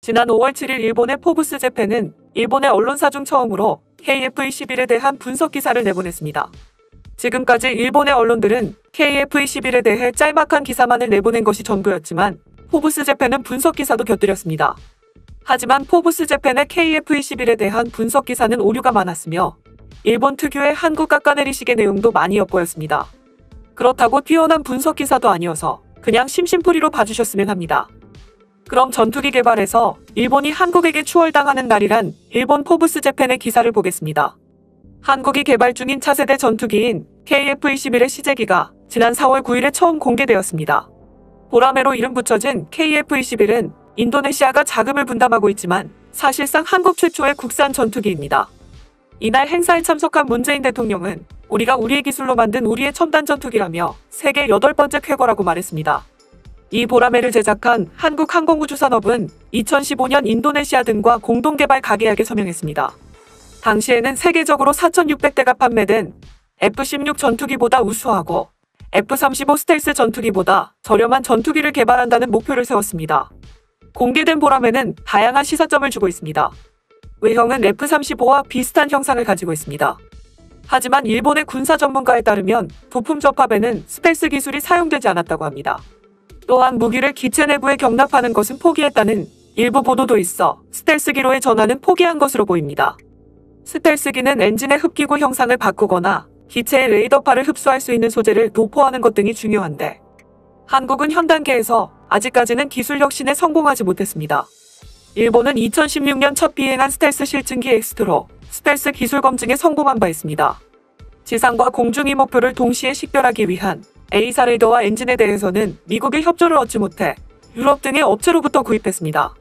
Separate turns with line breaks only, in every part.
지난 5월 7일 일본의 포브스 재팬은 일본의 언론사 중 처음으로 KF-21에 대한 분석 기사를 내보냈습니다. 지금까지 일본의 언론들은 KF-21에 대해 짤막한 기사만을 내보낸 것이 전부였지만 포브스 재팬은 분석 기사도 곁들였습니다. 하지만 포브스 재팬의 KF-21에 대한 분석 기사는 오류가 많았으며 일본 특유의 한국 깎아내리식의 내용도 많이 엿보였습니다. 그렇다고 뛰어난 분석 기사도 아니어서 그냥 심심풀이로 봐주셨으면 합니다. 그럼 전투기 개발에서 일본이 한국에게 추월당하는 날이란 일본 포브스 재팬의 기사를 보겠습니다. 한국이 개발 중인 차세대 전투기인 KF-21의 시제기가 지난 4월 9일에 처음 공개되었습니다. 보라매로 이름 붙여진 KF-21은 인도네시아가 자금을 분담하고 있지만 사실상 한국 최초의 국산 전투기입니다. 이날 행사에 참석한 문재인 대통령은 우리가 우리의 기술로 만든 우리의 첨단 전투기라며 세계 8번째 쾌거라고 말했습니다. 이 보라매를 제작한 한국항공우주산업은 2015년 인도네시아 등과 공동개발 가계약에 서명했습니다. 당시에는 세계적으로 4,600대가 판매된 F-16 전투기보다 우수하고 F-35 스텔스 전투기보다 저렴한 전투기를 개발한다는 목표를 세웠습니다. 공개된 보라매는 다양한 시사점을 주고 있습니다. 외형은 F-35와 비슷한 형상을 가지고 있습니다. 하지만 일본의 군사 전문가에 따르면 부품 접합에는 스텔스 기술이 사용되지 않았다고 합니다. 또한 무기를 기체 내부에 경납하는 것은 포기했다는 일부 보도도 있어 스텔스기로의 전환은 포기한 것으로 보입니다. 스텔스기는 엔진의 흡기구 형상을 바꾸거나 기체의 레이더파를 흡수할 수 있는 소재를 도포하는 것 등이 중요한데 한국은 현 단계에서 아직까지는 기술 혁신에 성공하지 못했습니다. 일본은 2016년 첫 비행한 스텔스 실증기 엑스트로 스텔스 기술 검증에 성공한 바 있습니다. 지상과 공중이 목표를 동시에 식별하기 위한 A사 레이더와 엔진에 대해서는 미국의 협조를 얻지 못해 유럽 등의 업체로부터 구입했습니다.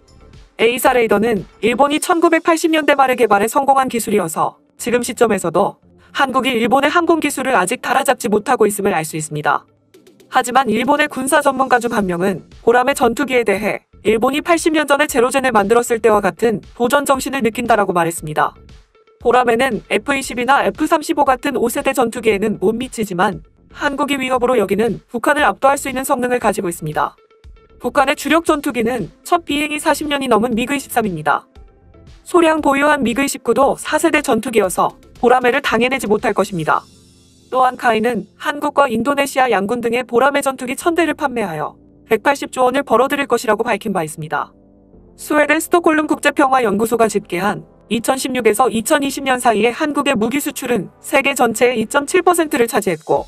A사 레이더는 일본이 1980년대 말에 개발에 성공한 기술이어서 지금 시점에서도 한국이 일본의 항공 기술을 아직 따라잡지 못하고 있음을 알 수 있습니다. 하지만 일본의 군사 전문가 중 한 명은 보라매 전투기에 대해 일본이 80년 전에 제로젠을 만들었을 때와 같은 도전 정신을 느낀다라고 말했습니다. 보라매는 F-22나 F-35 같은 5세대 전투기에는 못 미치지만 한국이 위협으로 여기는 북한을 압도할 수 있는 성능을 가지고 있습니다. 북한의 주력 전투기는 첫 비행이 40년이 넘은 미그-23입니다. 소량 보유한 미그-29도 4세대 전투기여서 보라매를 당해내지 못할 것입니다. 또한 카이는 한국과 인도네시아 양군 등의 보라매 전투기 1000대를 판매하여 180조 원을 벌어들일 것이라고 밝힌 바 있습니다. 스웨덴 스톡홀름 국제평화연구소가 집계한 2016에서 2020년 사이에 한국의 무기 수출은 세계 전체의 2.7%를 차지했고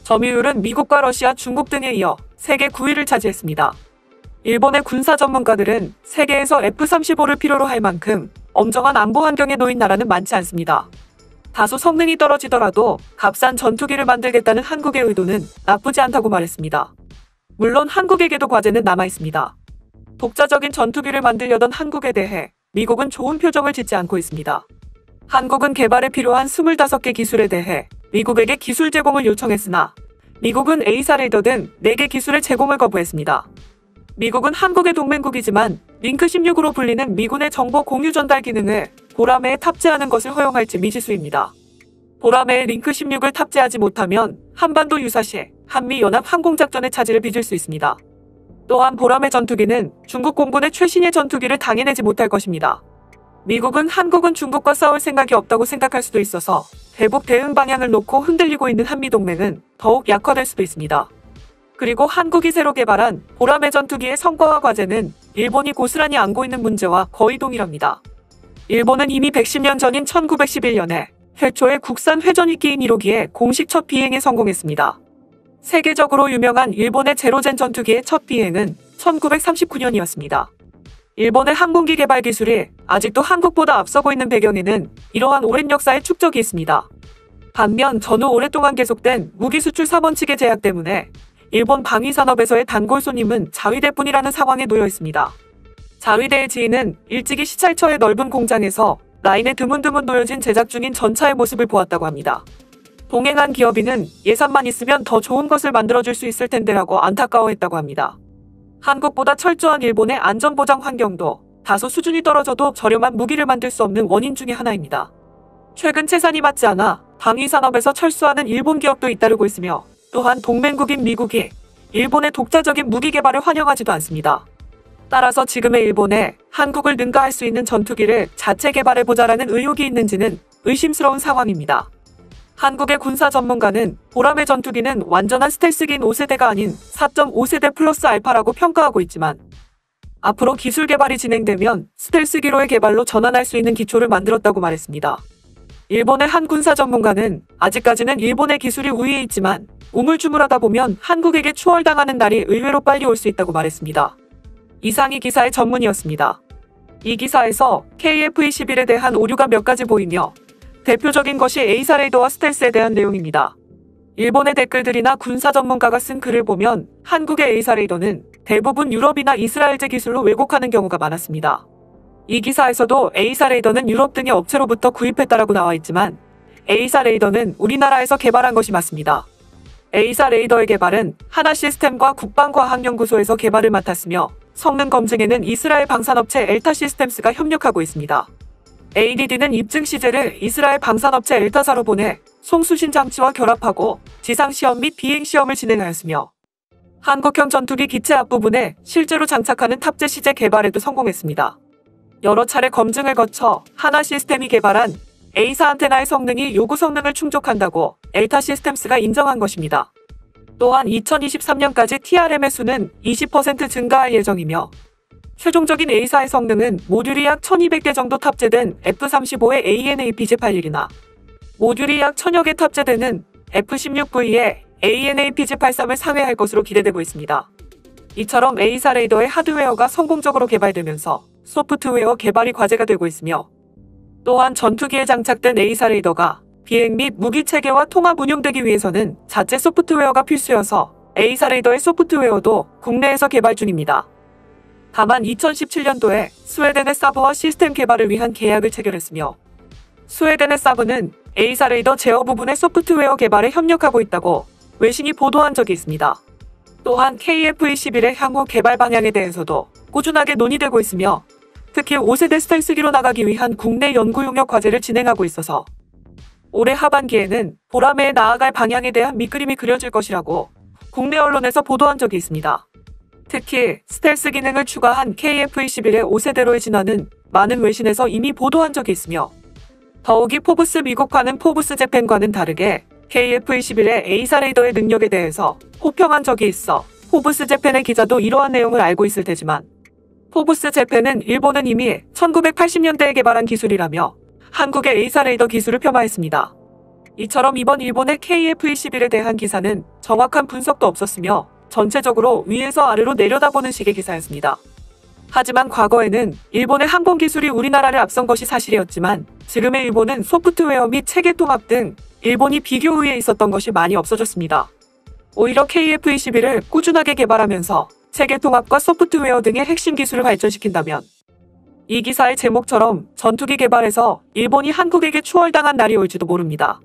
점유율은 미국과 러시아, 중국 등에 이어 세계 9위를 차지했습니다. 일본의 군사 전문가들은 세계에서 F-35를 필요로 할 만큼 엄정한 안보 환경에 놓인 나라는 많지 않습니다. 다소 성능이 떨어지더라도 값싼 전투기를 만들겠다는 한국의 의도는 나쁘지 않다고 말했습니다. 물론 한국에게도 과제는 남아있습니다. 독자적인 전투기를 만들려던 한국에 대해 미국은 좋은 표정을 짓지 않고 있습니다. 한국은 개발에 필요한 25개 기술에 대해 미국에게 기술 제공을 요청했으나 미국은 A사 레이더 등 4개 기술의 제공을 거부했습니다. 미국은 한국의 동맹국이지만 링크16으로 불리는 미군의 정보 공유 전달 기능을 보라매에 탑재하는 것을 허용할지 미지수입니다. 보라매에 링크16을 탑재하지 못하면 한반도 유사시 한미연합 항공작전의 차질을 빚을 수 있습니다. 또한 보라매 전투기는 중국 공군의 최신의 전투기를 당해내지 못할 것입니다. 미국은 한국은 중국과 싸울 생각이 없다고 생각할 수도 있어서 대북 대응 방향을 놓고 흔들리고 있는 한미동맹은 더욱 약화될 수도 있습니다. 그리고 한국이 새로 개발한 보라매 전투기의 성과와 과제는 일본이 고스란히 안고 있는 문제와 거의 동일합니다. 일본은 이미 110년 전인 1911년에 최초의 국산 회전익기인 1호기에 공식 첫 비행에 성공했습니다. 세계적으로 유명한 일본의 제로젠 전투기의 첫 비행은 1939년이었습니다. 일본의 항공기 개발 기술이 아직도 한국보다 앞서고 있는 배경에는 이러한 오랜 역사의 축적이 있습니다. 반면 전후 오랫동안 계속된 무기 수출 사원칙의 제약 때문에 일본 방위산업에서의 단골 손님은 자위대뿐이라는 상황에 놓여 있습니다. 자위대의 지인은 일찍이 시찰처의 넓은 공장에서 라인에 드문드문 놓여진 제작 중인 전차의 모습을 보았다고 합니다. 동행한 기업인은 예산만 있으면 더 좋은 것을 만들어줄 수 있을 텐데라고 안타까워했다고 합니다. 한국보다 철저한 일본의 안전보장 환경도 다소 수준이 떨어져도 저렴한 무기를 만들 수 없는 원인 중의 하나입니다. 최근 채산이 맞지 않아 방위산업에서 철수하는 일본 기업도 잇따르고 있으며 또한 동맹국인 미국이 일본의 독자적인 무기 개발을 환영하지도 않습니다. 따라서 지금의 일본에 한국을 능가할 수 있는 전투기를 자체 개발해보자라는 의혹이 있는지는 의심스러운 상황입니다. 한국의 군사 전문가는 보람의 전투기는 완전한 스텔스기인 5세대가 아닌 4.5세대 플러스 알파라고 평가하고 있지만 앞으로 기술 개발이 진행되면 스텔스기로의 개발로 전환할 수 있는 기초를 만들었다고 말했습니다. 일본의 한 군사 전문가는 아직까지는 일본의 기술이 우위에 있지만 우물쭈물하다 보면 한국에게 추월당하는 날이 의외로 빨리 올 수 있다고 말했습니다. 이상이 기사의 전문이었습니다. 이 기사에서 KF-21에 대한 오류가 몇 가지 보이며 대표적인 것이 에이사 레이더와 스텔스에 대한 내용입니다. 일본의 댓글들이나 군사 전문가가 쓴 글을 보면 한국의 에이사 레이더는 대부분 유럽이나 이스라엘제 기술로 왜곡하는 경우가 많았습니다. 이 기사에서도 에이사 레이더는 유럽 등의 업체로부터 구입했다라고 나와 있지만 에이사 레이더는 우리나라에서 개발한 것이 맞습니다. 에이사 레이더의 개발은 하나시스템과 국방과학연구소에서 개발을 맡았으며 성능 검증에는 이스라엘 방산업체 엘타 시스템스가 협력하고 있습니다. ADD는 입증 시제를 이스라엘 방산업체 엘타사로 보내 송수신 장치와 결합하고 지상시험 및 비행시험을 진행하였으며 한국형 전투기 기체 앞부분에 실제로 장착하는 탑재 시제 개발에도 성공했습니다. 여러 차례 검증을 거쳐 하나 시스템이 개발한 에이사 안테나의 성능이 요구 성능을 충족한다고 엘타 시스템스가 인정한 것입니다. 또한 2023년까지 TRM의 수는 20% 증가할 예정이며 최종적인 에이사의 성능은 모듈이 약 1200개 정도 탑재된 F-35의 AN/APG-81이나 모듈이 약 1000여 개 탑재되는 F-16V의 AN/APG-83을 상회할 것으로 기대되고 있습니다. 이처럼 에이사 레이더의 하드웨어가 성공적으로 개발되면서 소프트웨어 개발이 과제가 되고 있으며 또한 전투기에 장착된 에이사 레이더가 비행 및 무기 체계와 통합 운용되기 위해서는 자체 소프트웨어가 필수여서 에이사 레이더의 소프트웨어도 국내에서 개발 중입니다. 다만 2017년도에 스웨덴의 사브와 시스템 개발을 위한 계약을 체결했으며 스웨덴의 사브는 에이사 레이더 제어 부분의 소프트웨어 개발에 협력하고 있다고 외신이 보도한 적이 있습니다. 또한 KF-21의 향후 개발 방향에 대해서도 꾸준하게 논의되고 있으며 특히 5세대 스텔스기로 나가기 위한 국내 연구 용역 과제를 진행하고 있어서 올해 하반기에는 보람에 나아갈 방향에 대한 밑그림이 그려질 것이라고 국내 언론에서 보도한 적이 있습니다. 특히 스텔스 기능을 추가한 KF-21의 5세대로의 진화는 많은 외신에서 이미 보도한 적이 있으며 더욱이 포브스 미국과는 포브스 재팬과는 다르게 KF-21의 에이사 레이더의 능력에 대해서 호평한 적이 있어 포브스 재팬의 기자도 이러한 내용을 알고 있을 테지만 포브스 재팬은 일본은 이미 1980년대에 개발한 기술이라며 한국의 에이사 레이더 기술을 폄하했습니다. 이처럼 이번 일본의 KF-21에 대한 기사는 정확한 분석도 없었으며 전체적으로 위에서 아래로 내려다보는 식의 기사였습니다. 하지만 과거에는 일본의 항공 기술이 우리나라를 앞선 것이 사실이었지만 지금의 일본은 소프트웨어 및 체계 통합 등 일본이 비교 우위에 있었던 것이 많이 없어졌습니다. 오히려 KF-21을 꾸준하게 개발하면서 체계 통합과 소프트웨어 등의 핵심 기술을 발전시킨다면 이 기사의 제목처럼 전투기 개발에서 일본이 한국에게 추월당한 날이 올지도 모릅니다.